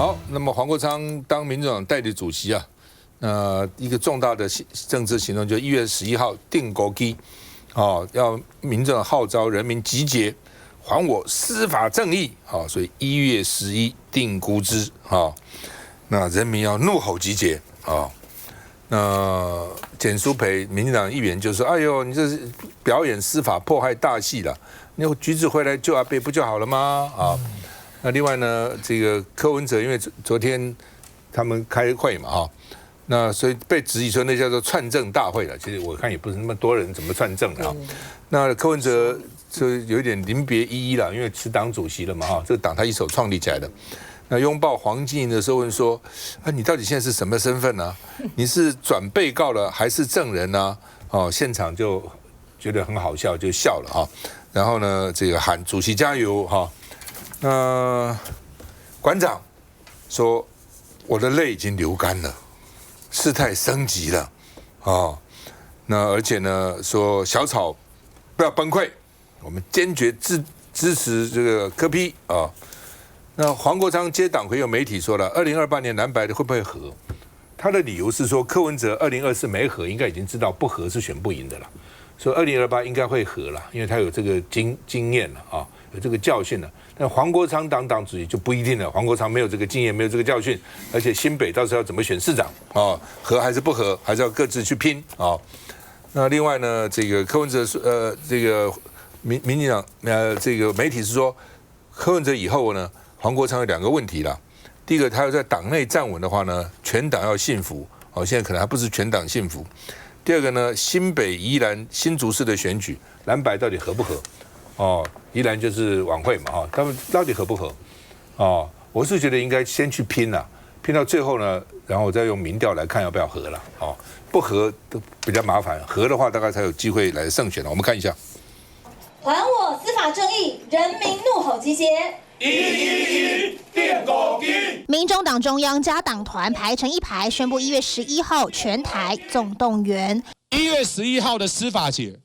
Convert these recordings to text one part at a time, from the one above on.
好，那么黄国昌当民众党代理主席啊，一个重大的政治行动，就1月11号定国基，要民众号召人民集结，还我司法正义，所以1月11定估之，那人民要怒吼集结，那简书培民进党议员就说：“哎呦，你这是表演司法迫害大戏了，你橘子回来救阿贝不就好了吗？”那另外呢，这个柯文哲因为昨天他们开会嘛，那所以被质疑说那叫做串证大会了。其实我看也不是那么多人怎么串证啊。那柯文哲就有一点临别依依了，因为是党主席了嘛，这个党他一手创立起来的。那拥抱黄金营的时候问说：“你到底现在是什么身份呢？你是转被告了还是证人呢？”现场就觉得很好笑，就笑了然后呢，这个喊主席加油那馆长说：“我的泪已经流干了，事态升级了那而且呢，说小草不要崩溃，我们坚决支持这个柯 P 那黄国昌接党魁有媒体说了，2028年蓝白的会不会合？他的理由是说，柯文哲2024没合，应该已经知道不合是选不赢的了，所以2028应该会合了，因为他有这个经验了有这个教训了。但黄国昌当党主席就不一定了，黄国昌没有这个经验，没有这个教训，而且新北到时候要怎么选市长合还是不合，还是要各自去拼那另外呢，这个柯文哲这个民进党这个媒体是说，柯文哲以后呢，黄国昌有2个问题啦。第一个，他要在党内站稳的话呢，全党要信服现在可能还不是全党信服。第二个呢，新北、宜兰、新竹市的选举，蓝白到底合不合？宜兰就是晚会嘛他们到底合不合？我是觉得应该先去拼啦，拼到最后呢，然后再用民调来看要不要合了不合都比较麻烦，合的话大概才有机会来胜选了。我们看一下，还我司法正义，人民怒吼集结。111定国基。民众党中央加党团排成一排，宣布1月11号全台总动员。1月11号的司法节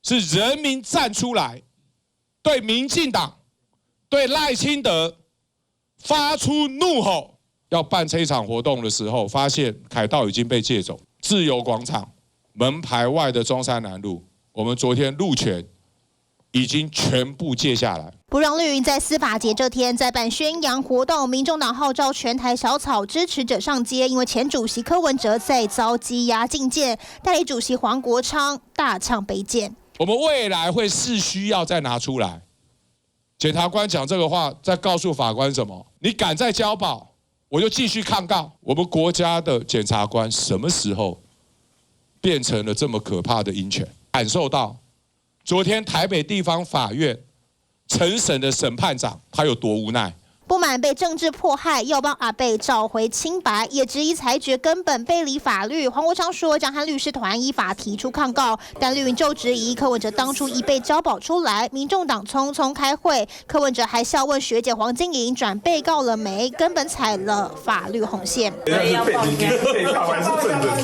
是人民站出来，对民进党、对赖清德发出怒吼。要办这一场活动的时候，发现凯道已经被借走，自由广场门牌外的中山南路，我们昨天路权已经全部借下来。不让绿营在司法节这天再办宣扬活动，民众党号召全台小草支持者上街，因为前主席柯文哲再遭羁押禁见，代理主席黄国昌大唱悲谏。我们未来会是需要再拿出来。检察官讲这个话，在告诉法官什么？你敢再交保，我就继续抗告。我们国家的检察官什么时候变成了这么可怕的鹰犬？感受到昨天台北地方法院承审的审判长他有多无奈。不满被政治迫害，要帮阿贝找回清白，也质疑裁决根本背离法律。黄国昌说将和律师团依法提出抗告，但绿营就质疑柯文哲当初已被交保出来，民众党匆匆开会，柯文哲还笑问学姐黄金莹转被告了没，根本踩了法律红线。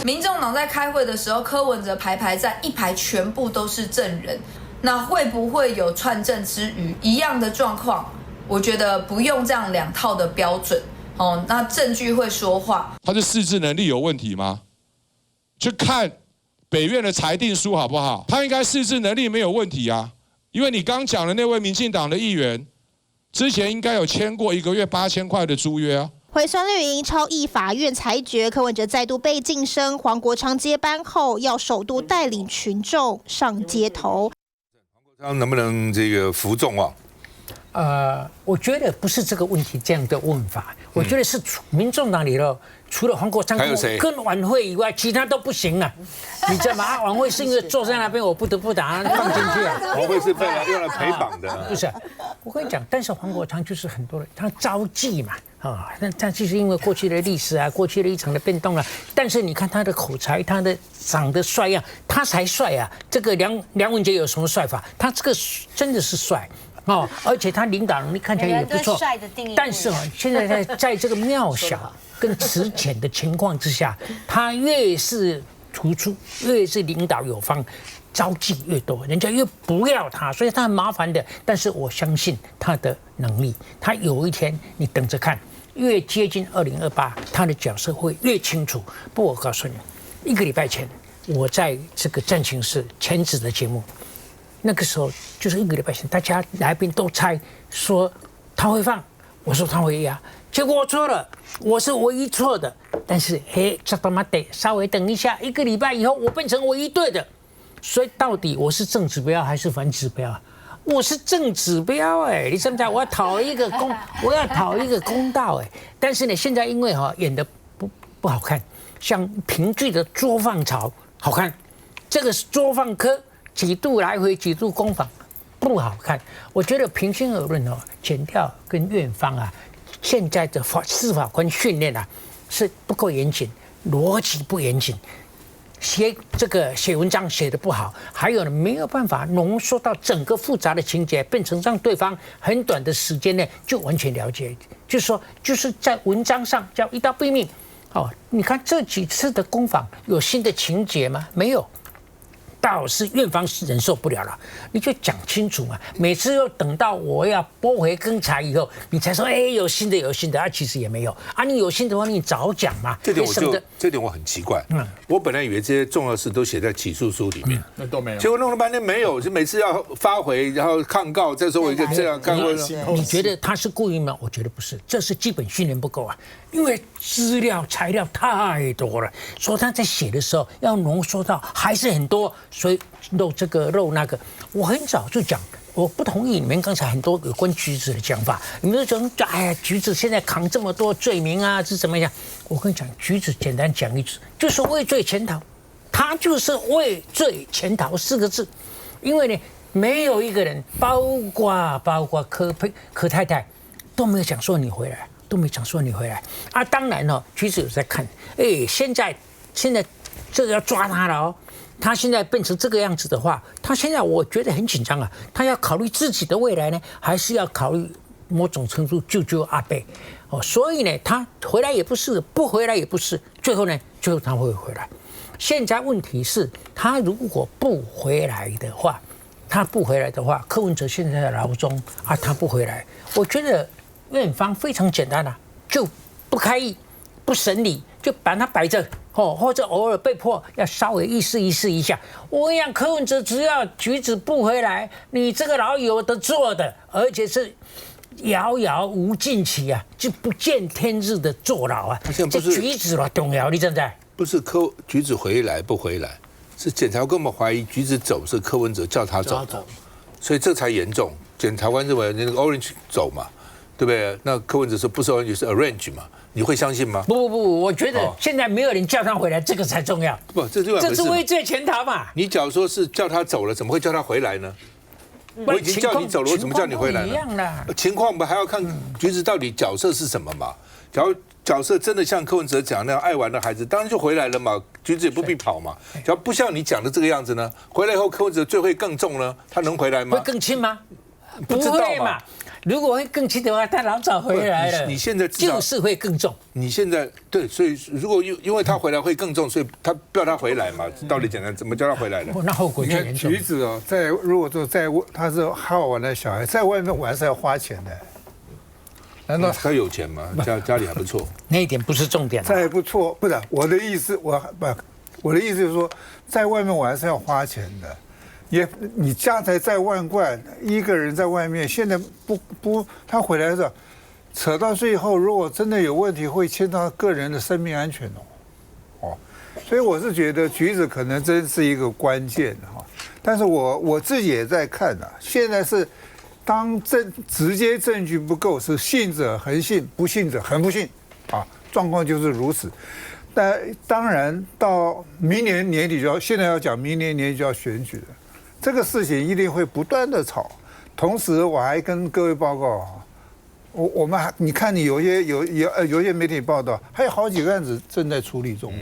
民众党在开会的时候，柯文哲排站一排全部都是证人，那会不会有串证之余一样的状况？我觉得不用这样2套的标准那证据会说话。他的识字能力有问题吗？去看北院的裁定书好不好？他应该识字能力没有问题啊，因为你刚讲的那位民进党的议员，之前应该有签过1个月8000块的租约啊。回酸绿营超议法院裁决，柯文哲再度被晋升，黄国昌接班后要首度带领群众上街头。黄国昌能不能这个服众望？我觉得不是这个问题这样的问法，我觉得是民众党里头除了黄国昌跟晚会以外，其他都不行啊。你知道吗？晚会是因为坐在那边，我不得不把它放进去啊。晚会是用来陪绑的，不是？我跟你讲，但是黄国昌就是很多人他招妓嘛那就是因为过去的历史啊，过去的一场的变动啊。但是你看他的口才，他的长得帅样，他才帅啊。这个梁文杰有什么帅法？他这个真的是帅。而且他领导能力看起来也不错，但是现在在这个渺小跟迟浅的情况之下，他越是突出，越是领导有方，招妓越多，人家越不要他，所以他很麻烦的。但是我相信他的能力，他有一天你等着看，越接近2028，他的角色会越清楚。不，我告诉你，1个礼拜前我在这个战情室前子的节目，那个时候就是1个礼拜前，大家来宾都猜说他会放，我说他会压，结果我错了，我是唯一错的。但是嘿，这他妈得稍微等一下，1个礼拜以后我变成唯一对的。所以到底我是正指标还是反指标？我是正指标哎，你知不知道？我要讨一个公道哎。但是呢，现在因为演的不好看，像评剧的作坊潮好看，这个是作坊科几度来回几度攻防不好看。我觉得平心而论检调跟院方啊，现在的司法官训练啊是不够严谨，逻辑不严谨。写文章写得不好，还有呢没有办法浓缩到整个复杂的情节，变成让对方很短的时间内就完全了解。就是说，就是在文章上叫一刀毙命。你看这几次的攻防有新的情节吗？没有。倒是院方是忍受不了了，你就讲清楚嘛。每次又等到我要拨回更材以后，你才说有新的啊，其实也没有啊。你有新的话，你早讲嘛。这点我很奇怪。我本来以为这些重要事都写在起诉书里面，那都没有。结果弄了半天没有，就每次要发回，然后抗告，再说我一个这样抗告。你觉得他是故意吗？我觉得不是，这是基本训练不够啊。因为资料材料太多了，所以他在写的时候要浓缩到还是很多，所以漏这个漏那个。我很早就讲，我不同意你们刚才很多有关橘子的讲法，你们都讲橘子现在扛这么多罪名啊，是怎么样？我跟你讲，橘子简单讲一句，就是畏罪潜逃，他就是畏罪潜逃4个字。因为呢，没有一个人，包括柯太太都没有讲说你回来。都没讲说你回来啊！当然橘子有在看，现在这个要抓他了他现在变成这个样子的话，他现在我觉得很紧张啊。他要考虑自己的未来呢，还是要考虑某种程度救阿伯？所以呢，他回来也不是，不回来也不是，最后他会回来。现在问题是，他如果不回来的话，柯文哲现在在牢中啊，他不回来，我觉得。院方非常简单就不开议、不审理，就把它摆着或者偶尔被迫要稍微意思一下。我跟你讲，柯文哲只要橘子不回来，你这个老有的做的，而且是遥遥无尽期就不见天日的坐牢这橘子重要，你知不知？不是橘子回来不回来，是检察官们怀疑橘子走是柯文哲叫他走的，所以这才严重。检察官认为那个 Orange 走嘛。对不对？那柯文哲说不是 Orange 是 Arrange 嘛？你会相信吗？不，我觉得现在没有人叫他回来，这个才重要。不，这是畏罪潜逃嘛。你假如说是叫他走了，怎么会叫他回来呢？我已经叫你走了，我怎么叫你回来呢？情况我们还要看橘子到底角色是什么嘛？假如角色真的像柯文哲讲那样爱玩的孩子，当然就回来了嘛，橘子也不必跑嘛。假如不像你讲的这个样子呢，回来以后柯文哲罪会更重呢，他能回来吗？会更轻吗？不会嘛。如果会更轻的话，他老早回来了。你现在就是会更重。你现在对，所以如果因为他回来会更重，所以他不要他回来嘛。道理简单，怎么叫他回来了？那后果就严重。橘子如果说他是好玩的小孩，在外面玩是要花钱的。难道他有钱吗？家里还不错。那一点不是重点。再不错，不是我的意思，我的意思就是说，在外面玩是要花钱的。你家财在万贯，一个人在外面，现在他回来的，扯到最后，如果真的有问题，会牵到个人的生命安全所以我是觉得橘子可能真是一个关键但是我自己也在看现在是当直接证据不够，是信者恒信，不信者恒不信状况就是如此。但当然到明年年底现在要讲明年年底就要选举了。这个事情一定会不断的吵，同时我还跟各位报告我们你看你有些媒体报道，还有好几个案子正在处理中。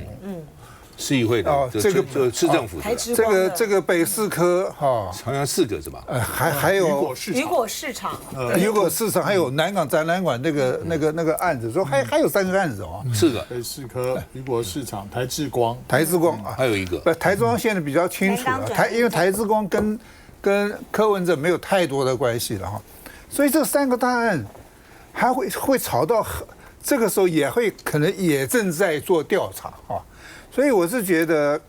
市议会的这个市政府的这个北市科好像4个是吧？还有雨果市场，还有南港展览馆那个案子，说还有3个案子4个北市科、雨果市场、台智光还有一个台之光现在比较清楚了，因为台之光跟柯文哲没有太多的关系了所以这3个大案还会吵到这个时候可能也正在做调查啊。所以我是觉得，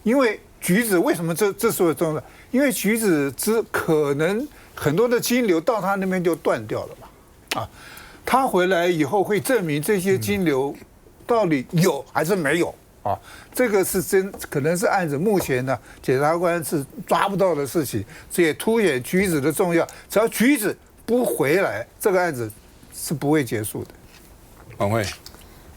因为橘子为什么这时候重要？因为橘子可能很多的金流到他那边就断掉了嘛，啊，他回来以后会证明这些金流到底有还是没有啊？这个是可能是案子目前呢检察官是抓不到的事情，这也凸显橘子的重要。只要橘子不回来，这个案子是不会结束的。王慧。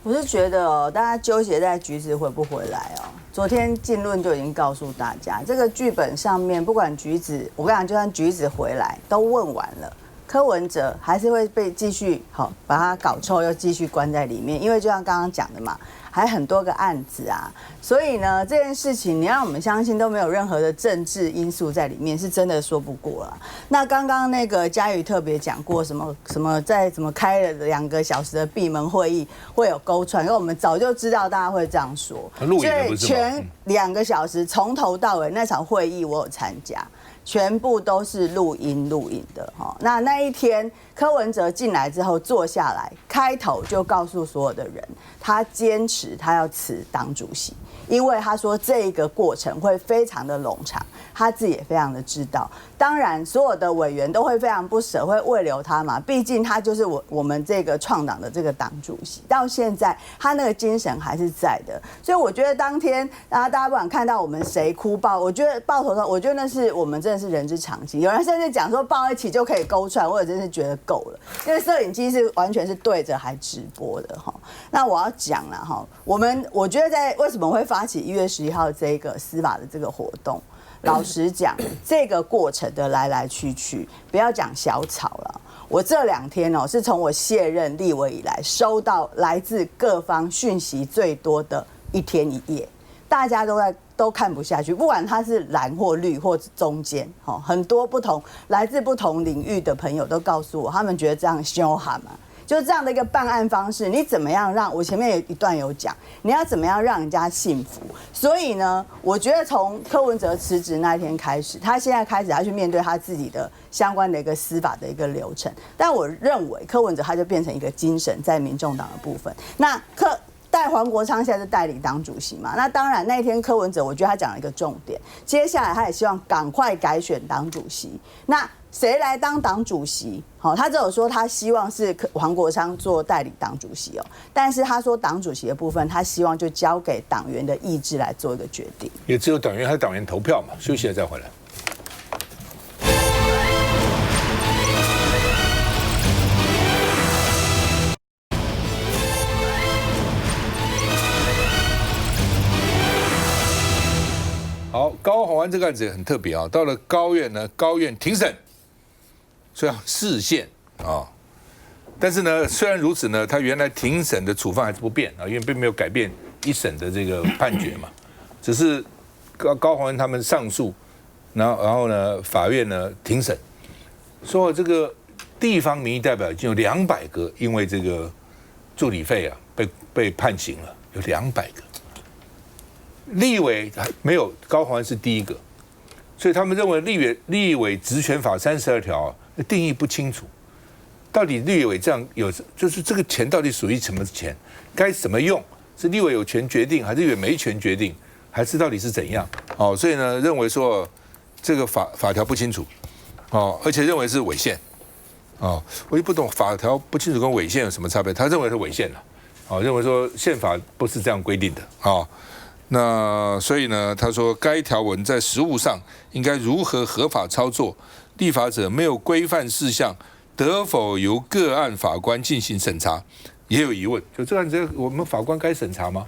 我是觉得哦，大家纠结在橘子回不回来哦。昨天进论就已经告诉大家，这个剧本上面不管橘子，我跟你讲，就算橘子回来都问完了，柯文哲还是会被继续把他搞臭，又继续关在里面，因为就像刚刚讲的嘛，还很多个案子啊，所以呢，这件事情你让我们相信都没有任何的政治因素在里面，是真的说不过了。那刚刚那个嘉瑜特别讲过什么在怎么开了2个小时的闭门会议会有勾串，因为我们早就知道大家会这样说，录影的不是吗？全2个小时从头到尾那场会议我有参加。全部都是录音的哈。那一天柯文哲进来之后坐下来，开头就告诉所有的人，他坚持他要辞党主席，因为他说这个过程会非常的冗长，他自己也非常的知道。当然，所有的委员都会非常不舍，会慰留他嘛，毕竟他就是我们这个创党的这个党主席，到现在他那个精神还是在的。所以我觉得当天大家不管看到我们谁哭爆，我觉得爆头上，我觉得那是我们真的是人之常情。有人甚至讲说抱一起就可以勾串，我也真是觉得够了，因为摄影机是完全是对着还直播的哈。那我要讲了哈，我觉得在为什么会发起1月11号这个司法的这个活动？老实讲，这个过程的来来去去，不要讲小草了。我这2天哦，是从我卸任立委以来，收到来自各方讯息最多的1天1夜，大家都看不下去，不管他是蓝或绿或中间，很多来自不同领域的朋友都告诉我，他们觉得这样凶悍嘛。就是这样的一个办案方式，你怎么样让我前面有一段有讲，你要怎么样让人家信服？所以呢，我觉得从柯文哲辞职那一天开始，他现在开始要去面对他自己的相关的一个司法的一个流程。但我认为柯文哲他就变成一个精神在民众党的部分。那带黄国昌现在是代理党主席嘛？那当然那一天柯文哲，我觉得他讲了一个重点，接下来他也希望赶快改选党主席。那谁来当党主席？他只有说他希望是黄国昌做代理党主席哦，但是他说党主席的部分，他希望就交给党员的意志来做一个决定。也只有党员还是党员投票嘛。休息了再回来。好，高虹安这个案子也很特别啊，到了高院呢，高院庭审，所以要释宪啊。但是呢，虽然如此呢，他原来庭审的处分还是不变啊，因为并没有改变一审的这个判决嘛，只是高虹安他们上诉，然后呢，法院呢庭审，说这个地方民意代表已经有200个因为这个助理费啊被判刑了，有200个。立委没有，高虹安是第一个，所以他们认为立委职权法32条定义不清楚，到底立委这样就是这个钱到底属于什么钱，该怎么用？是立委有权决定，还是立委没权决定，还是到底是怎样？哦，所以呢，认为说这个法条不清楚，哦，而且认为是违宪，哦，我也不懂法条不清楚跟违宪有什么差别，他认为是违宪了，哦，认为说宪法不是这样规定的，哦。那所以呢，他说该条文在实务上应该如何合法操作，立法者没有规范事项，得否由个案法官进行审查，也有疑问。就这个案子，我们法官该审查吗？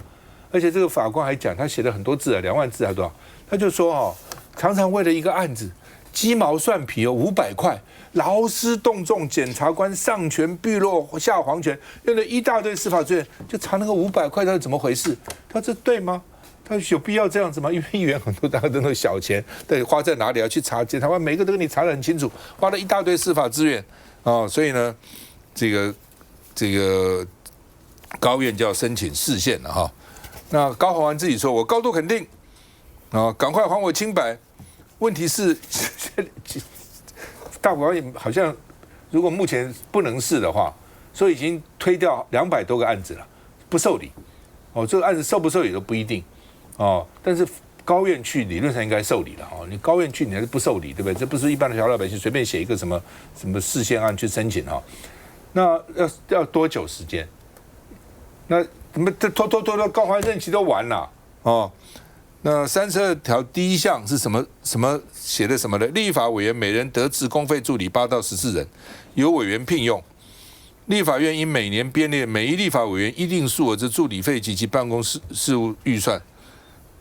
而且这个法官还讲，他写了很多字啊，2万字还多少？他就说哦，常常为了一个案子，鸡毛蒜皮哦，500块，劳师动众，检察官上权碧落下黄泉，用了一大堆司法资源，就查那个500块，到底怎么回事？他说这对吗？他有必要这样子吗？因为议员很多大家都那小钱，对，花在哪里要去查？检察官每个都跟你查得很清楚，花了一大堆司法资源哦，所以呢，这个高院就要申请释宪了哈。那高虹安自己说，我高度肯定啊，赶快还我清白。问题是，大法官好像如果目前不能释的话，所以已经推掉200多个案子了，不受理。哦，这个案子受不受理都不一定。哦，但是高院去理论上应该受理了。哦，你高院去你还是不受理，对不对？这不是一般的小老百姓随便写一个什么释宪案去申请哈。那要多久时间？那怎么这拖高环任期都完了哦？那32条第1项是什么写的什么的？立法委员每人得置公费助理8到14人，由委员聘用。立法院应每年编列每一立法委员一定数额之助理费及其办公事务预算。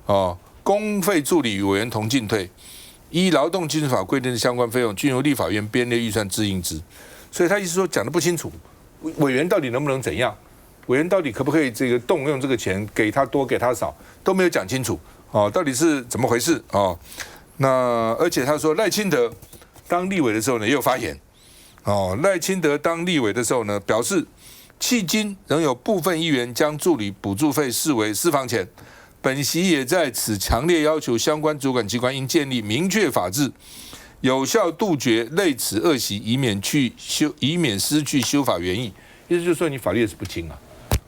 哦，公费助理与委员同进退，依劳动基准法规定的相关费用，均由立法院编列预算支应之。所以他意思说讲的不清楚，委员到底能不能怎样？委员到底可不可以这个动用这个钱，给他多给他少，都没有讲清楚。哦，到底是怎么回事？哦，那而且他说赖清德当立委的时候呢，也有发言。哦，赖清德当立委的时候呢，表示迄今仍有部分议员将助理补助费视为私房钱。本席也在此强烈要求相关主管机关应建立明确法制，有效杜绝类此恶习，以免失去修法原意。意思就是说，你法律也是不清啊。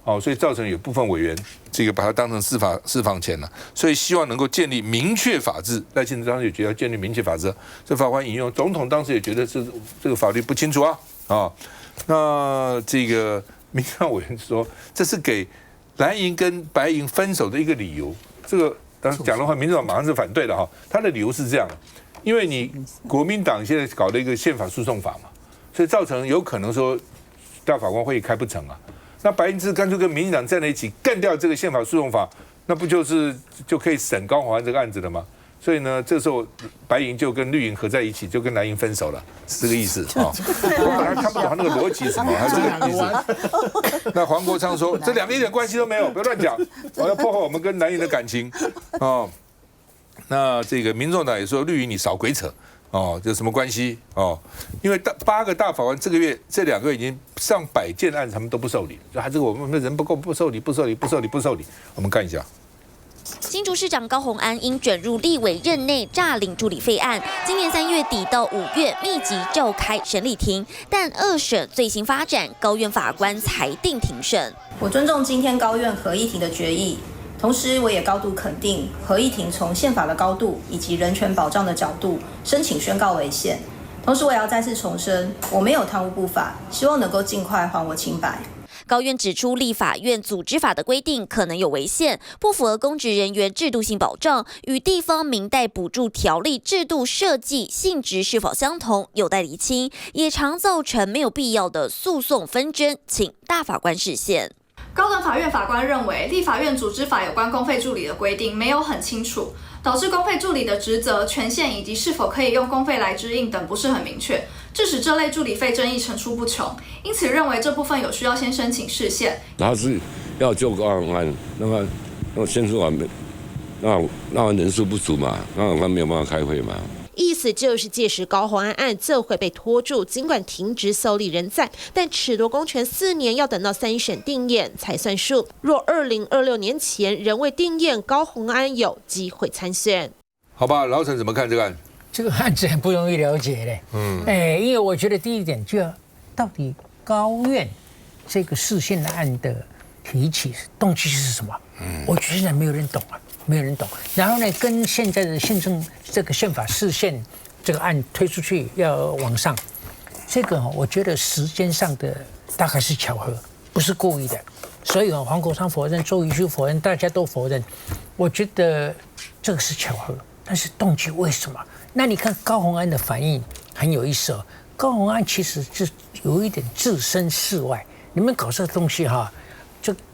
哦，所以造成有部分委员这个把它当成私房钱了，所以希望能够建立明确法制。赖清德当时也觉得要建立明确法制，这法官引用总统当时也觉得是这个法律不清楚啊。那这个民进党委员说这是给蓝营跟白营分手的一个理由，这个当时讲的话，民进党马上是反对的哈。他的理由是这样，因为你国民党现在搞了一个宪法诉讼法嘛，所以造成有可能说大法官会议开不成啊。那白银干脆跟民进党站在一起干掉这个宪法诉讼法，那不就可以审高虹安这个案子了吗？所以呢，这时候白银就跟绿营合在一起，就跟蓝营分手了，是这个意思啊。我本来看不懂他那个逻辑是什么，还是这个意思。那黄国昌说，这两个一点关系都没有，不要乱讲，我要破坏我们跟蓝营的感情哦。那这个民众党也说，绿营你少鬼扯。哦，这什么关系？哦，因为8个大法官这2个月已经上100件案子，他们都不受理，就还是我们的人不够，不受理。我们看一下。新竹市长高虹安因卷入立委任内诈领助理费案，今年3月底到5月密集召开审理庭，但2审最新发展，高院法官裁定庭审。我尊重今天高院合议庭的决议。同时，我也高度肯定合议庭从宪法的高度以及人权保障的角度申请宣告违宪。同时，我也要再次重申，我没有贪污不法，希望能够尽快还我清白。高院指出，立法院组织法的规定可能有违宪，不符合公职人员制度性保障，与地方民代补助条例制度设计性质是否相同，有待厘清，也常造成没有必要的诉讼纷争，请大法官释宪。高等法院法官认为，立法院组织法有关公费助理的规定没有很清楚，导致公费助理的职责、权限以及是否可以用公费来支应等不是很明确，致使这类助理费争议层出不穷。因此认为这部分有需要先申请释宪。他是要就高虹安，那先说完，那人数不足嘛，高虹安没有办法开会嘛。意思就是届时高虹安案就会被拖住，尽管停职受理人在，但褫夺公权4年要等到3审定验才算数。若2026年前仍未定验，高虹安有机会参选。好吧，老陈怎么看这个案？这个案子很不容易了解嘞。因为我觉得第一点就要到底高院这个释宪的案的提起动机是什么？我觉得现在没有人懂啊。没有人懂，然后呢，跟现在的这个宪法释宪这个案推出去要往上，这个我觉得时间上的大概是巧合，不是故意的。所以黄国昌否认，周瑜修否认，大家都否认。我觉得这个是巧合，但是动机为什么？那你看高虹安的反应很有意思哦。高虹安其实是有一点置身事外，你们搞这个东西哈，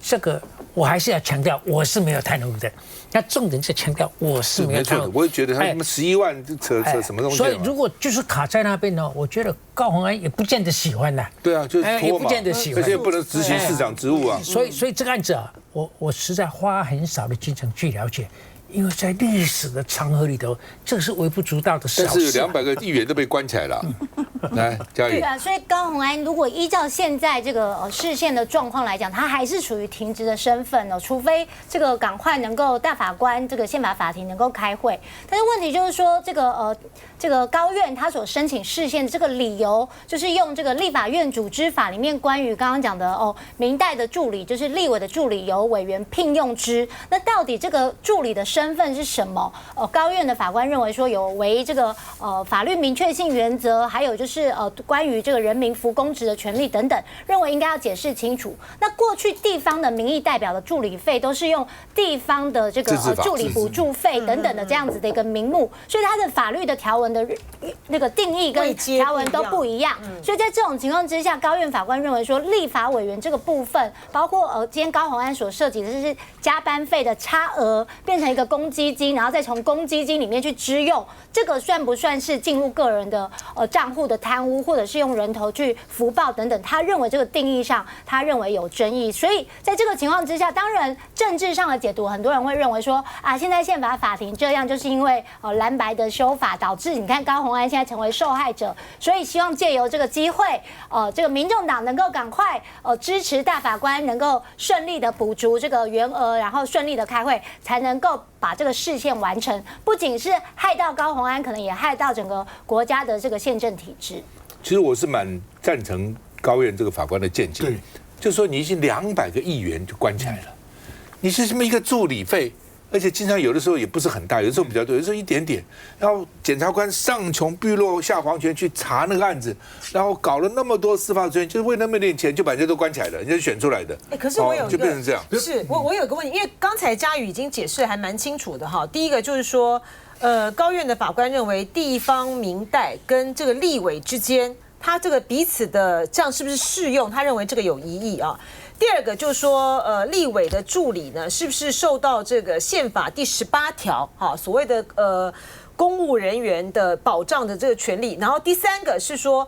这个。我还是要强调，我是没有贪污的。那重点是强调我是没有贪污。我也觉得他什么11万扯什么东西。所以如果就是卡在那边呢，我觉得高虹安也不见得喜欢的。对啊，就是也不见得喜欢，而且不能执行市长职务啊。所以这个案子啊，我实在花很少的精神去了解，因为在历史的长河里头，这个是微不足道的小事。但是有200个议员都被关起来了。来，嘉义。对啊，所以高虹安如果依照现在这个释宪的状况来讲，他还是处于停职的身份哦，除非这个赶快能够大法官这个宪法法庭能够开会。但是问题就是说，这个高院他所申请释宪的这个理由，就是用这个立法院组织法里面关于刚刚讲的民代的助理，就是立委的助理由委员聘用之。那到底这个助理的身份是什么？高院的法官认为说有违这个法律明确性原则，还有就是关于这个人民服公职的权利等等，认为应该要解释清楚。那过去地方的民意代表的助理费都是用地方的这个助理补助费等等的这样子的一个名目，所以它的法律的条文的那个定义跟条文都不一样。所以在这种情况之下，高院法官认为说，立法委员这个部分，包括今天高虹安所涉及的就是加班费的差额变成一个公积金，然后再从公积金里面去支用，这个算不算是进入个人的账户的贪污，或者是用人头去福报等等？他认为这个定义上，他认为有争议。所以在这个情况之下，当然政治上的解读，很多人会认为说啊，现在宪法法庭这样，就是因为蓝白的修法导致你看高虹安现在成为受害者，所以希望借由这个机会，这个民众党能够赶快支持大法官能够顺利的补足这个原额，然后顺利的开会，才能够把这个释宪完成。不仅是害到高虹安，可能也害到整个国家的这个宪政体制。其实我是蛮赞成高院这个法官的见解，就是说你已经200个议员就关起来了，你是这么一个助理费，而且经常有的时候也不是很大，有的时候比较多，有的时候一点点，然后检察官上穷碧落下黄泉去查那个案子，然后搞了那么多司法资源，就是为那么点钱就把人家都关起来了，人家选出来的。可是我有就变成这样。是我有个问题，因为刚才嘉宇已经解释还蛮清楚的哈。第一个就是说，高院的法官认为地方民代跟这个立委之间，他这个彼此的这样是不是适用？他认为这个有疑义啊。第二个就是说，立委的助理呢，是不是受到这个宪法第18条所谓的公务人员的保障的这个权利？然后第三个是说，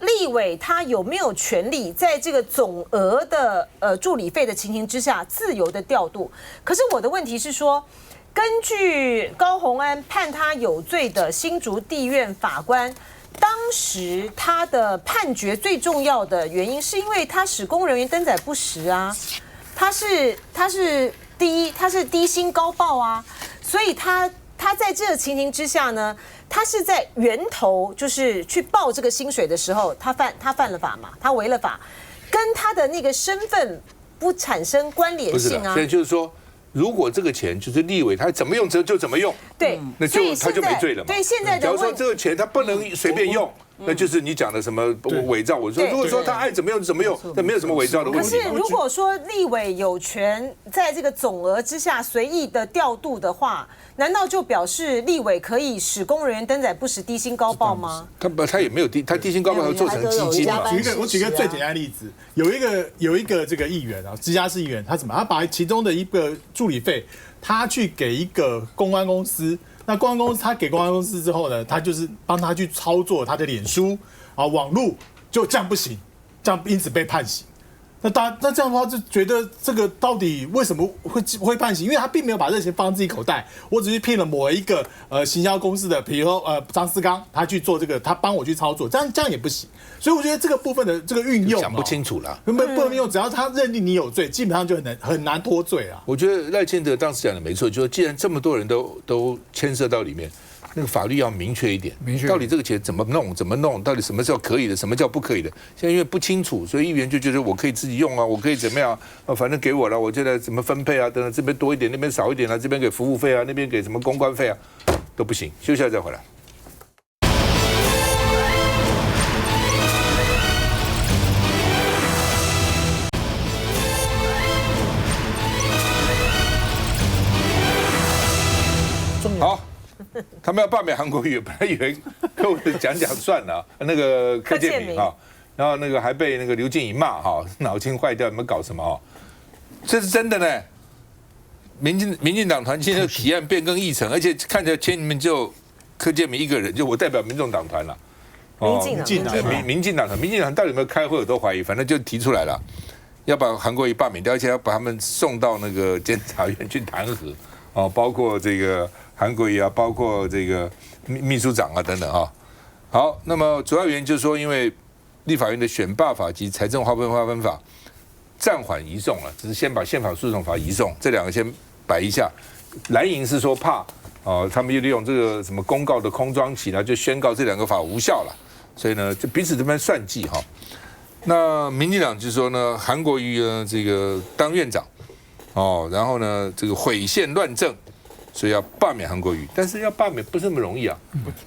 立委他有没有权利在这个总额的助理费的情形之下自由的调度？可是我的问题是说，根据高虹安判他有罪的新竹地院法官，当时他的判决最重要的原因是因为他使公务人员登载不实啊，他是低薪高报啊，所以他在这个情形之下呢，他是在源头就是去报这个薪水的时候，他犯了法嘛，他违了法，跟他的那个身份不产生关联性啊。所以就是说，如果这个钱就是立委他怎么用就怎么用，对，那他就没罪了嘛。对，现在的假如说这个钱他不能随便用，那就是你讲的什么伪造。我说，如果说他爱怎么用就怎么用，那没有什么伪造的问题。可是如果说立委有权在这个总额之下随意的调度的话，难道就表示立委可以使公务人员登载不实、低薪高报吗？他也没有他低薪高报，他做成基金嘛。我举个最简单的例子，有一个这个议员啊，直辖市议员，他他把其中的一个助理费，他去给一个公关公司。那公关公司他给公关公司之后呢，他就是帮他去操作他的脸书啊、网络，就这样不行，这样因此被判刑。那这样的话就觉得这个到底为什么会判刑？因为他并没有把这钱放自己口袋，我只是聘了某一个行销公司的，比如说张思刚，他去做这个，他帮我去操作，这样也不行。所以我觉得这个部分的这个运用想不清楚了，不能用，只要他认定你有罪，基本上就很难脱罪啊。我觉得赖清德当时讲的没错，就是既然这么多人都牵涉到里面。那个法律要明确一点，到底这个钱怎么弄，到底什么叫可以的，什么叫不可以的？现在因为不清楚，所以议员就觉得我可以自己用啊，我可以怎么样啊，反正给我了，我就来怎么分配啊，等等，这边多一点，那边少一点啊，这边给服务费啊，那边给什么公关费啊，都不行。休息一下再回来。好。他们要罢免韩国瑜，本来以为柯文哲讲算了，那个柯建铭哈，然后那个还被那个刘静怡骂哈，脑筋坏掉，你们搞什么哈？这是真的呢。民进党团现在提案变更议程，而且看起来前面就柯建铭一个人，就我代表民众党团了。民进党团到底有没有开会，我都怀疑，反正就提出来了，要把韩国瑜罢免掉，而且要把他们送到那个监察院去弹劾。包括这个韩国瑜啊，包括这个秘书长啊等等啊。好，那么主要原因就是说，因为立法院的选罢法及财政划分法暂缓移送了，只是先把宪法诉讼法移送，这两个先摆一下。蓝营是说怕他们又利用这个什么公告的空窗期呢，就宣告这两个法无效了，所以呢，就彼此这边算计哈。那民进党就说呢，韩国瑜呢这个当院长然后呢这个毁宪乱政，所以要罢免韩国瑜，但是要罢免不是那么容易啊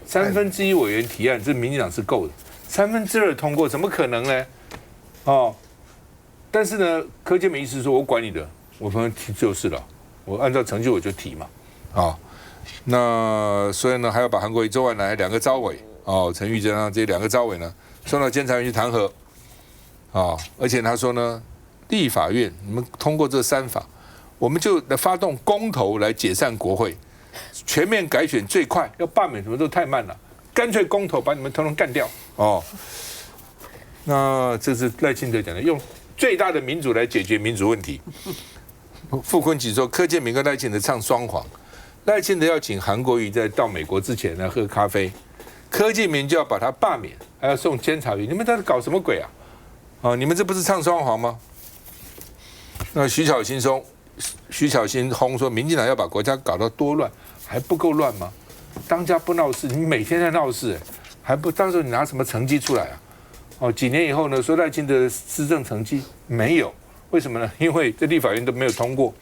，1/3委员提案，这民进党是够的，2/3通过怎么可能呢？但是呢，柯建铭意思说我管你的，我反正提就是了，我按照程序我就提嘛，那所以呢还要把韩国瑜、周万来两个召委陈玉珍啊这两个召委呢送到监察院去弹劾而且他说呢，立法院你们通过这3法，我们就来发动公投来解散国会，全面改选最快，要罢免什么都太慢了，干脆公投把你们统统干掉那这是赖清德讲的，用最大的民主来解决民主问题。傅昆萁说，柯建铭跟赖清德唱双簧，赖清德要请韩国瑜在到美国之前呢喝咖啡，柯建铭就要把他罢免，还要送监察院，你们在搞什么鬼啊？你们这不是唱双簧吗？那徐巧芯轰说，民进党要把国家搞到多乱，还不够乱吗？当家不闹事，你每天在闹事，还不到时候你拿什么成绩出来啊？几年以后呢，说赖清德的施政成绩没有，为什么呢？因为这立法院都没有通过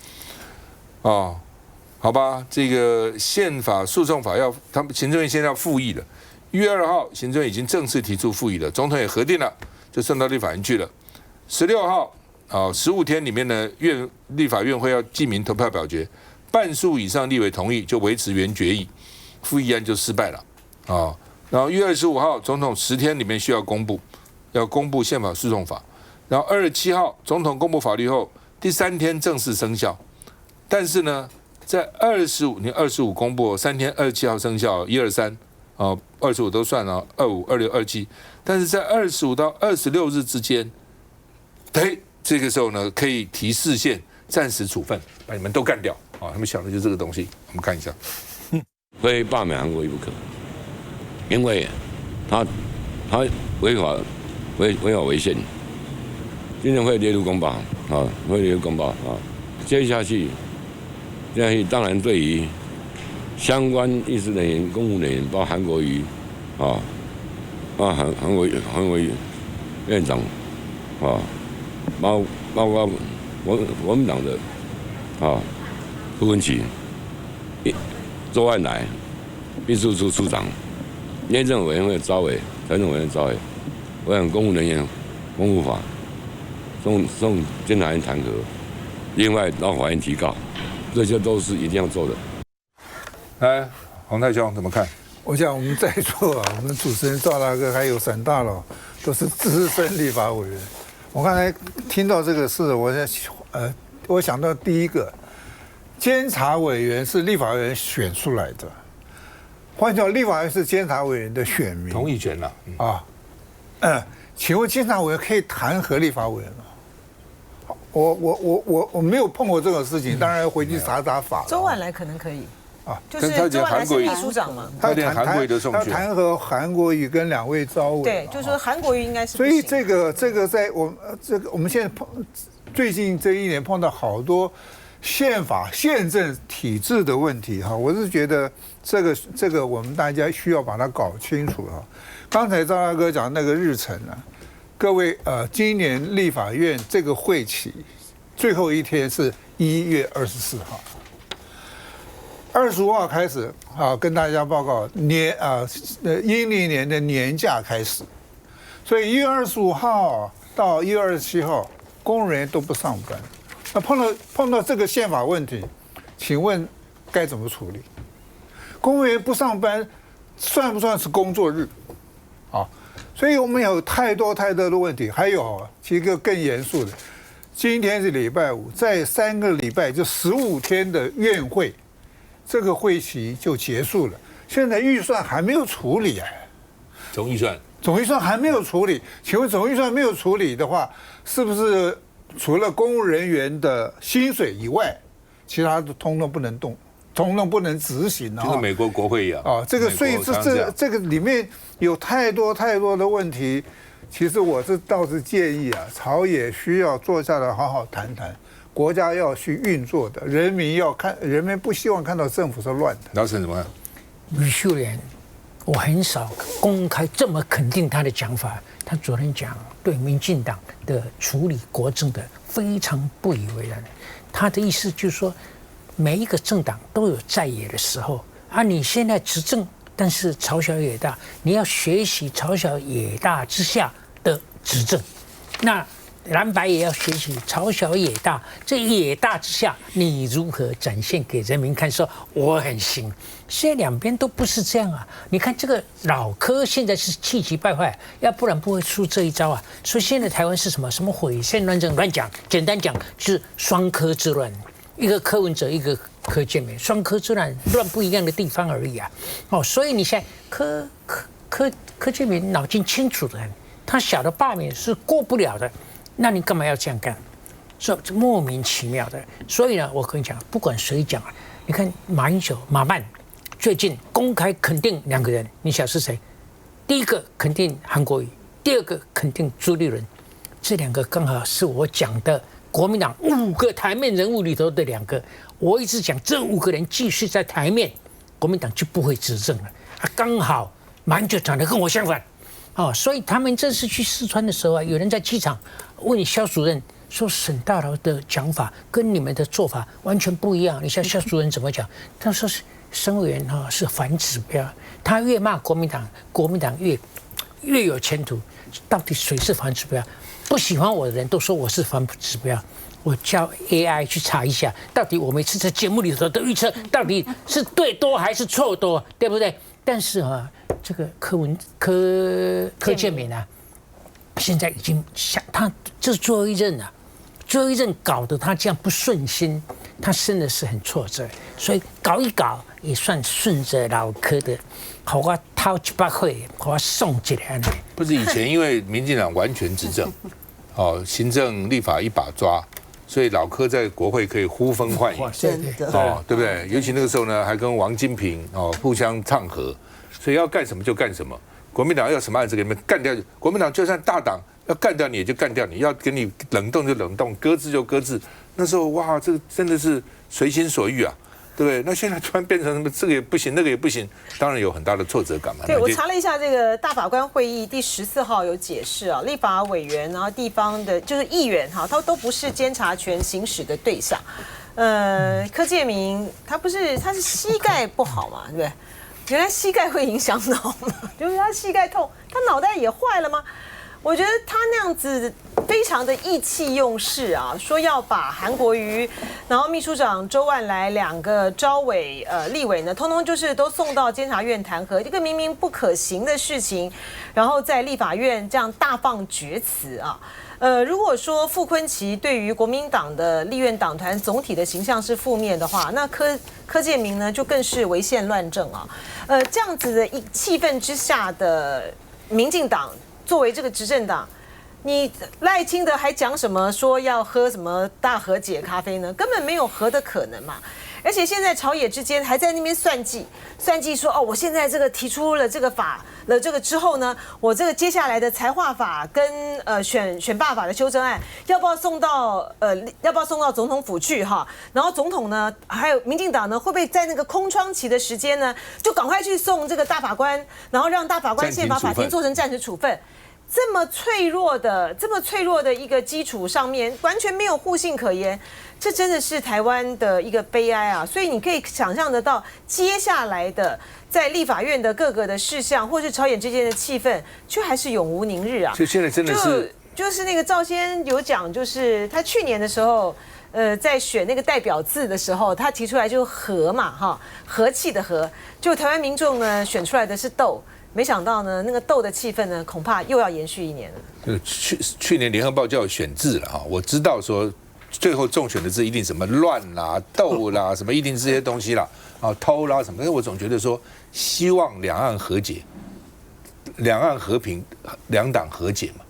好吧，这个宪法诉讼法他们行政院现在要复议了，1月2号行政院已经正式提出复议了，总统也核定了，就送到立法院去了。16号15天里面呢，立法院会要记名投票表决，半数以上立委同意就维持原决议，复议案就失败了然后1月25号总统10天里面需要公布宪法诉讼法，然后27号总统公布法律后第3天正式生效，但是呢，在你25公布3天，27号生效，1、2、3 25都算了，25、26、27，但是在25到26日之间，这个时候呢可以提释宪暂时处分，把你们都干掉他们想的就是这个东西。我们看一下，非罢免韩国瑜不可，因为他违法违宪，今天会列入公报会列入公报接下去当然对于相关议事人员、公务人员，包括韩国瑜韩国瑜院长包括我们党的傅昆萁、周万来秘书处处长、内政委员会召委、财政委员会召委，我想公务人员公务法送监察院弹劾，另外到法院提告，这些都是一定要做的。来，洪泰兄怎么看？我想我们在座我们主持人赵大哥还有沈大佬都是资深立法委员。我刚才听到这个事，我想到第一个，监察委员是立法委员选出来的，换句话说，立法院是监察委员的选民，同意权了请问监察委员可以弹劾立法委员吗？我没有碰过这种事情，当然回去查法。周万来可能可以就是周万来是秘书长嘛，他连韩国瑜都送去，他弹劾韩国瑜跟2位召委，对，就是说韩国瑜应该是。所以这个在我们现在最近这1年碰到好多宪法宪政体制的问题我是觉得这个我们大家需要把它搞清楚刚才赵大哥讲那个日程各位今年立法院这个会期最后一天是1月24号。25号开始跟大家报告阴历年的年假开始，所以1月25号到1月27号，公务人员都不上班。那碰到这个宪法问题，请问该怎么处理？公务员不上班，算不算是工作日？所以我们有太多的问题。还有一个更严肃的，今天是礼拜五，在3个礼拜就15天的院会。这个会期就结束了，现在预算还没有处理总预算还没有处理，请问总预算没有处理的话，是不是除了公务人员的薪水以外，其他的通通不能动？统统不能执行就跟美国国会一样。这个所以这个里面有太多的问题。其实我倒是建议啊，朝野需要坐下来好好谈谈，国家要去运作的，人民不希望看到政府是乱的。老沈怎么样？吕秀莲，我很少公开这么肯定他的讲法。他昨天讲对民进党的处理国政的非常不以为然。他的意思就是说，每一个政党都有在野的时候啊，你现在执政，但是朝小野大，你要学习朝小野大之下的执政。那蓝白也要学习朝小野大，这野大之下，你如何展现给人民看？说我很行。现在两边都不是这样啊！你看这个老柯现在是气急败坏，要不然不会出这一招啊。所以现在台湾是什么？什么毁宪乱政？乱讲，简单讲就是双柯之乱，一个柯文哲，一个柯建铭，双柯之乱，乱不一样的地方而已啊。所以你现在柯建铭脑筋清楚的很，他晓得罢免是过不了的。那你干嘛要这样干？所以莫名其妙的。所以呢，我跟你讲，不管谁讲啊，你看马英九、马漫最近公开肯定两个人，你晓得是谁？第一个肯定韩国瑜，第二个肯定朱立伦。这两个刚好是我讲的国民党5个台面人物里头的2个。我一直讲，这5个人继续在台面，国民党就不会执政了。刚好马英九讲的跟我相反。所以他们这次去四川的时候啊，有人在机场问肖主任说，沈大佬的讲法跟你们的做法完全不一样。你像肖主任怎么讲？他说是沈委员是反指标，他越骂国民党，国民党越有前途。到底谁是反指标？不喜欢我的人都说我是反指标。我叫 AI 去查一下，到底我每次在节目里头的预测到底是对多还是错多，对不对？但是这个柯建铭啊，现在已经他这是最后一任啊，最后一任搞得他这样不顺心，他真的是很挫折，所以搞一搞也算顺着老柯的，好我掏700块，好我送起来。不是以前因为民进党完全执政，行政立法一把抓，所以老柯在国会可以呼风唤雨，真的对不对？尤其那个时候呢，还跟王金平互相唱和。所以要干什么就干什么，国民党要什么案子给你们干掉，国民党就算大党要干掉你也就干掉你，要给你冷冻就冷冻，搁置就搁置。那时候哇，这个真的是随心所欲啊，对不对？那现在突然变成什么这个也不行，那个也不行，当然有很大的挫折感嘛。对，我查了一下这个大法官会议第14号有解释啊，立法委员然后地方的就是议员他都不是监察权行使的对象。柯建铭他是膝盖不好嘛，对不对？原来膝盖会影响脑嘛？就是他膝盖痛，他脑袋也坏了吗？我觉得他那样子非常的意气用事啊，说要把韩国瑜，然后秘书长周万来2个召委立委呢，通通就是都送到监察院弹劾，这个明明不可行的事情，然后在立法院这样大放厥词啊。如果说傅崐萁对于国民党的立院党团总体的形象是负面的话，那柯建铭呢就更是违宪乱政啊。这样子的气氛之下的民进党作为这个执政党，你赖清德还讲什么说要喝什么大和解咖啡呢？根本没有和的可能嘛。而且现在朝野之间还在那边算计说我现在这个提出了这个法了，这个之后呢，我这个接下来的财划法跟选罢法的修正案要不要送到总统府去哈？然后总统呢，还有民进党呢，会不会在那个空窗期的时间呢，就赶快去送这个大法官，然后让大法官宪法法庭做成暂时处分？这么脆弱的一个基础上面，完全没有互信可言，这真的是台湾的一个悲哀啊！所以你可以想象得到，接下来的在立法院的各个的事项，或是朝野之间的气氛，就还是永无宁日啊！所以现在真的是，就是那个赵先有讲，就是他去年的时候，在选那个代表字的时候，他提出来就和嘛，和气的和，就台湾民众呢选出来的是斗。没想到呢，那个斗的气氛呢，恐怕又要延续1年了。去年联合报就要选字了哈，我知道说最后中选的字一定什么乱啦、斗啦，什么一定这些东西啦，偷啦什么，但是我总觉得说希望两岸和解、两岸和平、两党和解嘛，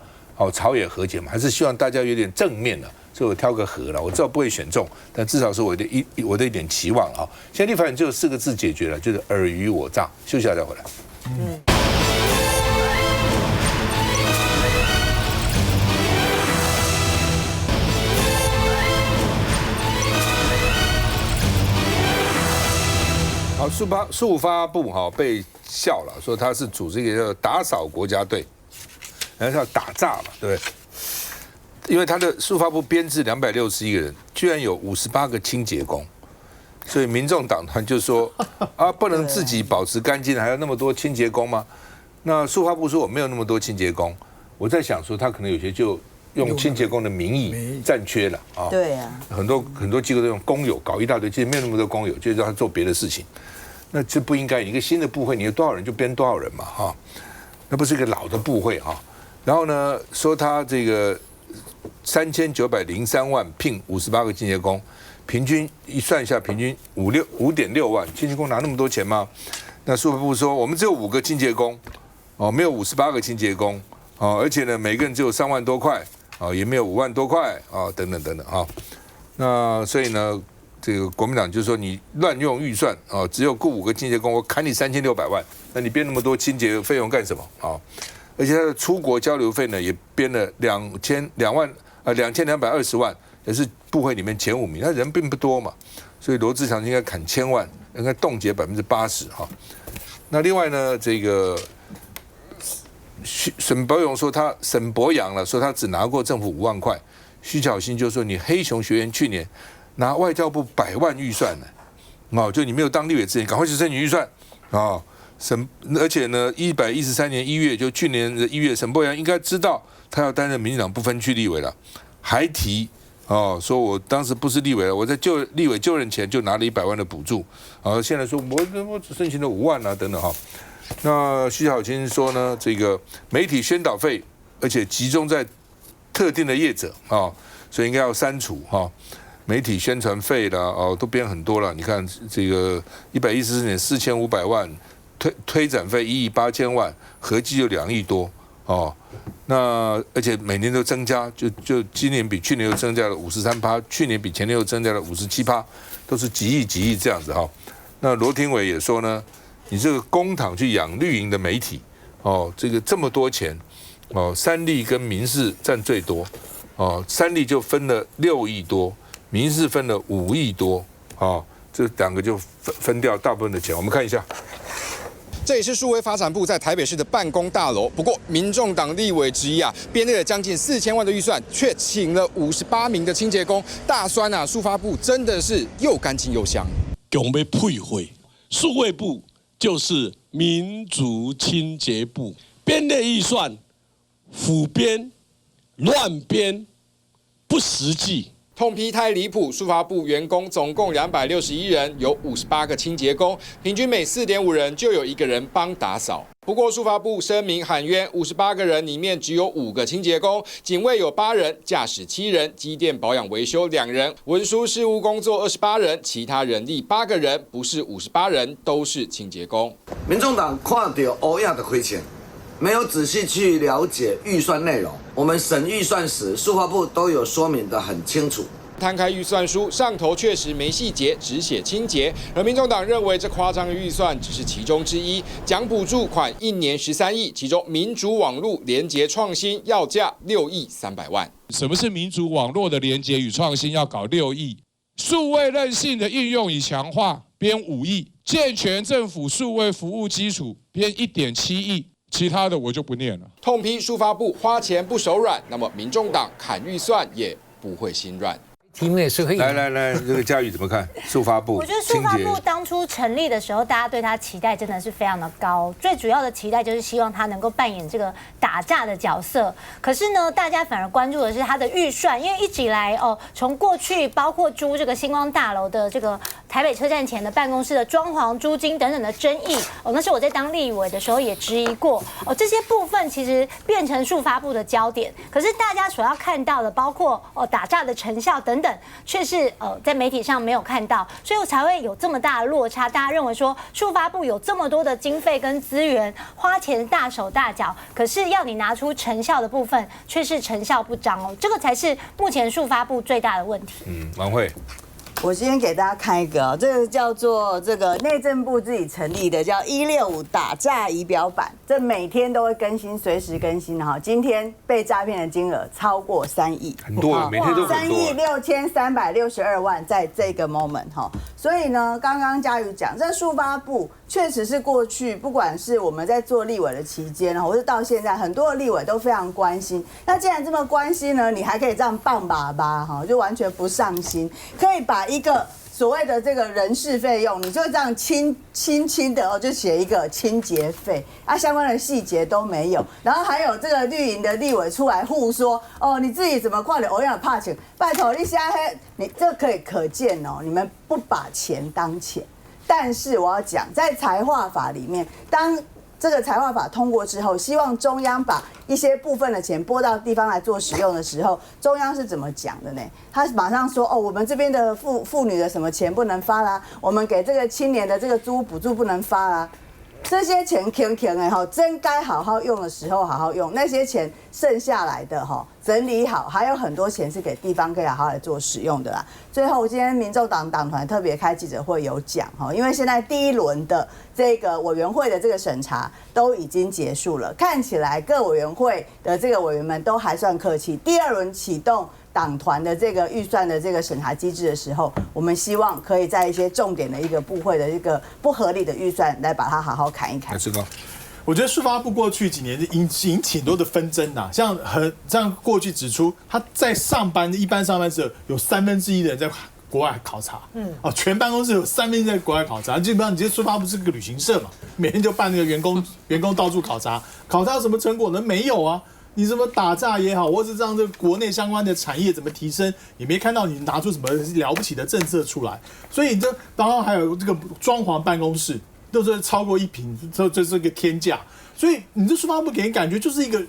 朝野和解嘛，还是希望大家有点正面的，所以我挑个和了。我知道不会选中，但至少是我的一点期望啊。现在立法院只有4个字解决了，就是尔虞我诈。休息一下再回来。好，速发部被笑了，说他是组织一个叫打扫国家队，然后要打诈嘛，对不对？因为他的速发部编制261个人，居然有58个清洁工，所以民众党团就说啊，不能自己保持干净，还要那么多清洁工吗？那速发部说我没有那么多清洁工，我在想说他可能有些就用清洁工的名义占缺了啊。对啊，很多机构都用工友搞一大堆，其实没有那么多工友，就让他做别的事情。那这不应该，一个新的部会，你有多少人就编多少人嘛，哈，那不是一个老的部会哈。然后呢，说他这个3903万聘58个清洁工，平均一算一下，平均5.6万，清洁工拿那么多钱吗？那速发部说，我们只有5个清洁工，没有58个清洁工，而且呢，每个人只有3万多块，也没有5万多块，等等等等啊。那所以呢，这个国民党就说你乱用预算只有雇5个清洁工，我砍你3600万，那你编那么多清洁费用干什么啊？而且他的出国交流费呢，也编了2220万，也是部会里面前5名，那人并不多嘛，所以罗志祥应该砍1000万，应该冻结80%哈。那另外呢，这个沈伯洋说他只拿过政府5万块，徐巧芯就说你黑熊学园去年拿外交部100万预算呢，就你没有当立委之前，赶快去申请预算啊。而且呢，113年1月，就去年的1月，沈伯洋应该知道他要担任民进党不分区立委了，还提说我当时不是立委了，我在立委就任前就拿了100万的补助，现在说我只申请了5万啊等等哈。那徐巧芯说呢，这个媒体宣导费，而且集中在特定的业者所以应该要删除媒体宣传费啦都编很多了。你看这个114年4500万。推展费1亿8000万，合计就2亿多那而且每年都增加，就今年比去年又增加了53%，去年比前年又增加了57%，都是几亿这样子哈。那罗廷伟也说呢，你这个公帑去养绿营的媒体这个这么多钱三立跟民视占最多三立就分了6亿多，民视分了5亿多这2个就分掉大部分的钱。我们看一下。这也是数位发展部在台北市的办公大楼。不过，民众党立委质疑编列了将近4000万的预算，却请了58名的清洁工。大酸数发部真的是又干净又香。强要配会，数位部就是民族清洁部，编列预算腐编、乱编、不实际。痛批太离谱，数发部员工总共261人，有58个清洁工，平均每4.5人就有1个人帮打扫。不过数发部声明喊冤，58个人里面只有5个清洁工，警卫有8人，驾驶7人，机电保养维修2人，文书事务工作28人，其他人力8个人，不是58人都是清洁工。民众党看到欧亚的亏钱，没有仔细去了解预算内容。我们审预算时，数发部都有说明得很清楚。摊开预算书，上头确实没细节，只写清洁。而民众党认为这夸张的预算只是其中之一，奖补助款1年13亿，其中民主网络连结创新要价6亿300万。什么是民主网络的连结与创新？要搞6亿，数位韧性的应用与强化编5亿，健全政府数位服务基础编1.7亿。其他的我就不念了。痛批数发部花钱不手软，那么民众党砍预算也不会心软。题目也是可以。来，这个嘉宇怎么看？速发部，我觉得速发部当初成立的时候，大家对他期待真的是非常的高，最主要的期待就是希望他能够扮演这个打诈的角色。可是呢，大家反而关注的是他的预算，因为一直以来从过去包括租这个星光大楼的这个台北车站前的办公室的装潢、租金等等的争议，那是我在当立委的时候也质疑过，这些部分其实变成数发部的焦点，可是大家所要看到的，包括打诈的成效等等，却是在媒体上没有看到，所以我才会有这么大的落差。大家认为说数发部有这么多的经费跟资源，花钱大手大脚，可是要你拿出成效的部分，却是成效不彰这个才是目前数发部最大的问题。王慧。我今天给大家看一个，这个叫做这个内政部自己成立的，叫165打诈仪表板，这每天都会更新，随时更新哈。今天被诈骗的金额超过3亿，很多，每天都很多。3.6362亿，在这个 moment 哈。所以呢，刚刚嘉瑜讲，这数发部确实是过去不管是我们在做立委的期间，或是到现在，很多的立委都非常关心。那既然这么关心呢，你还可以这样棒爸爸哈，就完全不上心，可以把一个所谓的这个人事费用，你就这样轻的就写一个清洁费相关的细节都没有。然后还有这个绿营的立委出来互说你自己怎么跨的欧阳怕钱，拜托你现在你这可见你们不把钱当钱。但是我要讲，在财划法里面，当这个财划法通过之后，希望中央把一些部分的钱拨到地方来做使用的时候，中央是怎么讲的呢？他马上说我们这边的妇女的什么钱不能发啦，我们给这个青年的这个租屋补助不能发啦。这些钱真该好好用的时候好好用，那些钱剩下来的整理好，还有很多钱是给地方可以好好来做使用的啦。最后，今天民众党党团特别开记者会有讲因为现在第一轮的这个委员会的这个审查都已经结束了，看起来各委员会的这个委员们都还算客气。第二轮启动党团的这个预算的这个审查机制的时候，我们希望可以在一些重点的一个部会的一个不合理的预算来把它好好砍一砍。我觉得数发部过去几年引起很多的纷争呐，像过去指出，他在一般上班时候有1/3的人在国外考察，全办公室有1/3在国外考察，基本上你这数发部是个旅行社嘛，每天就办那个员工到处考察有什么成果呢？没有啊。你怎么打诈也好，或是让这个国内相关的产业怎么提升，也没看到你拿出什么了不起的政策出来。所以然后还有这个装潢办公室，都是超过1坪，这是个天价。所以你这数发部给人感觉就是一个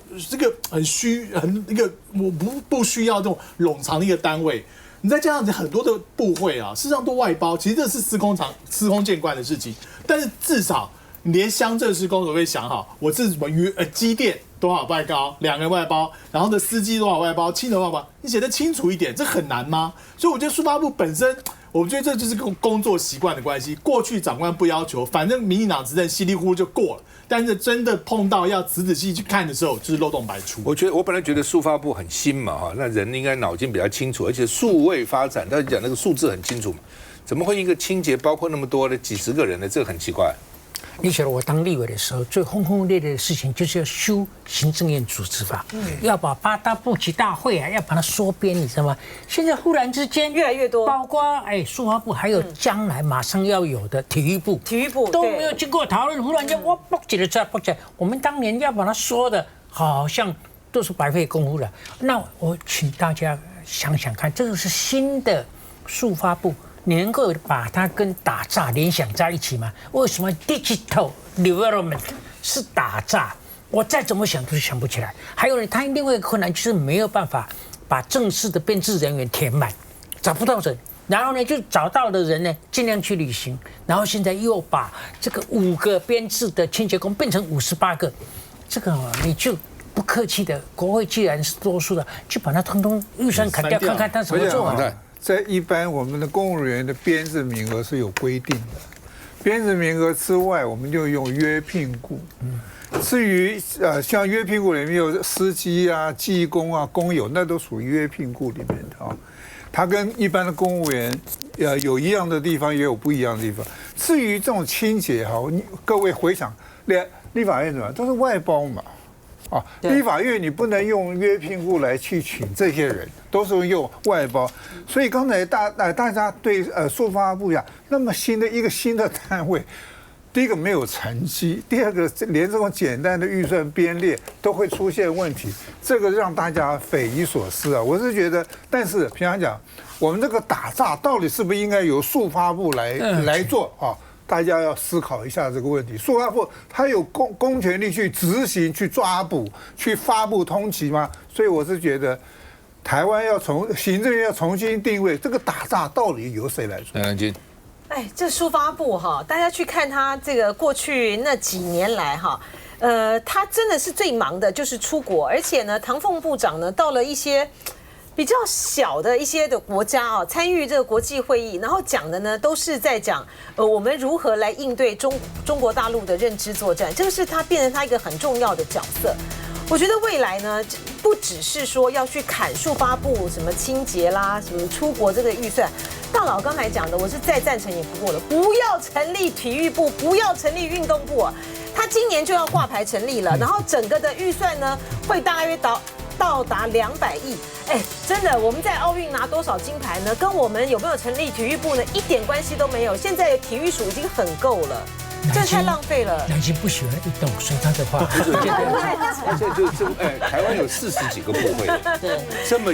很一个我不需要这种冗长的一个单位。你再加上很多的部会事实上都外包，其实这是司空见惯的事情。但是至少你连乡镇施工都会想好，我是什么机电多少外包，2个人外包，然后的司机多少外包，轻的外包，你写得清楚一点，这很难吗？所以我觉得数发部本身，我觉得这就是工作习惯的关系。过去长官不要求，反正民进党执政稀里糊涂就过了，但是真的碰到要仔细去看的时候，就是漏洞百出。我本来觉得数发部很新嘛那人应该脑筋比较清楚，而且数位发展，他讲那个数字很清楚嘛，怎么会一个清洁包括那么多的几十个人呢？这个很奇怪。你晓得我当立委的时候，最轰轰烈烈的事情就是要修行政院组织法，要把8大部级大会要把它缩编，你知道吗？现在忽然之间越来越多，包括数发部，还有将来马上要有的体育部都没有经过讨论，忽然间哇爆起来，我们当年要把它缩的，好像都是白费功夫了。那我请大家想想看，这个是新的数发部。你能够把它跟打诈联想在一起吗？为什么 digital development 是打诈？我再怎么想都是想不起来。还有呢，它另外一个困难就是没有办法把正式的编制人员填满，找不到人。然后呢，就找到的人呢，尽量去履行。然后现在又把这个5个编制的清洁工变成58个，这个你就不客气的，国会既然是多数的，就把它通通预算砍掉，看看他怎么做。在一般我们的公务员的编制名额是有规定的，编制名额之外，我们就用约聘雇。至于像约聘雇里面有司机技工工友，那都属于约聘雇里面的它跟一般的公务员有一样的地方，也有不一样的地方。至于这种清洁各位回想，立法院怎么样，都是外包嘛。立法院你不能用约聘雇来去请这些人，都是用外包。所以刚才大家对数发部那么一个新的单位，第一个没有成绩，第二个连这种简单的预算编列都会出现问题，这个让大家匪夷所思我是觉得，但是平常讲，我们这个打诈到底是不是应该由速发部来做啊？大家要思考一下这个问题。速发部他有公权力去执行、去抓捕、去发布通缉吗？所以我是觉得，台湾要行政院要重新定位这个打诈到底由谁来做？梁君，这速发部哈，大家去看他这个过去那几年来哈。他真的是最忙的，就是出国，而且呢，唐凤部长呢到了一些比较小的一些的国家啊，参与这个国际会议，然后讲的呢都是在讲我们如何来应对中国大陆的认知作战，这个是他变成他一个很重要的角色。我觉得未来呢，不只是说要去砍速发部什么清洁啦，什么出国这个预算。大佬刚才讲的，我是再赞成也不过了，不要成立体育部，不要成立运动部啊。他今年就要挂牌成立了，然后整个的预算呢会大约到达200亿。真的，我们在奥运拿多少金牌呢？跟我们有没有成立体育部呢一点关系都没有。现在体育署已经很够了。这太浪费了。梁心不喜欢运动，说他的话。这台湾有40几个部会，这么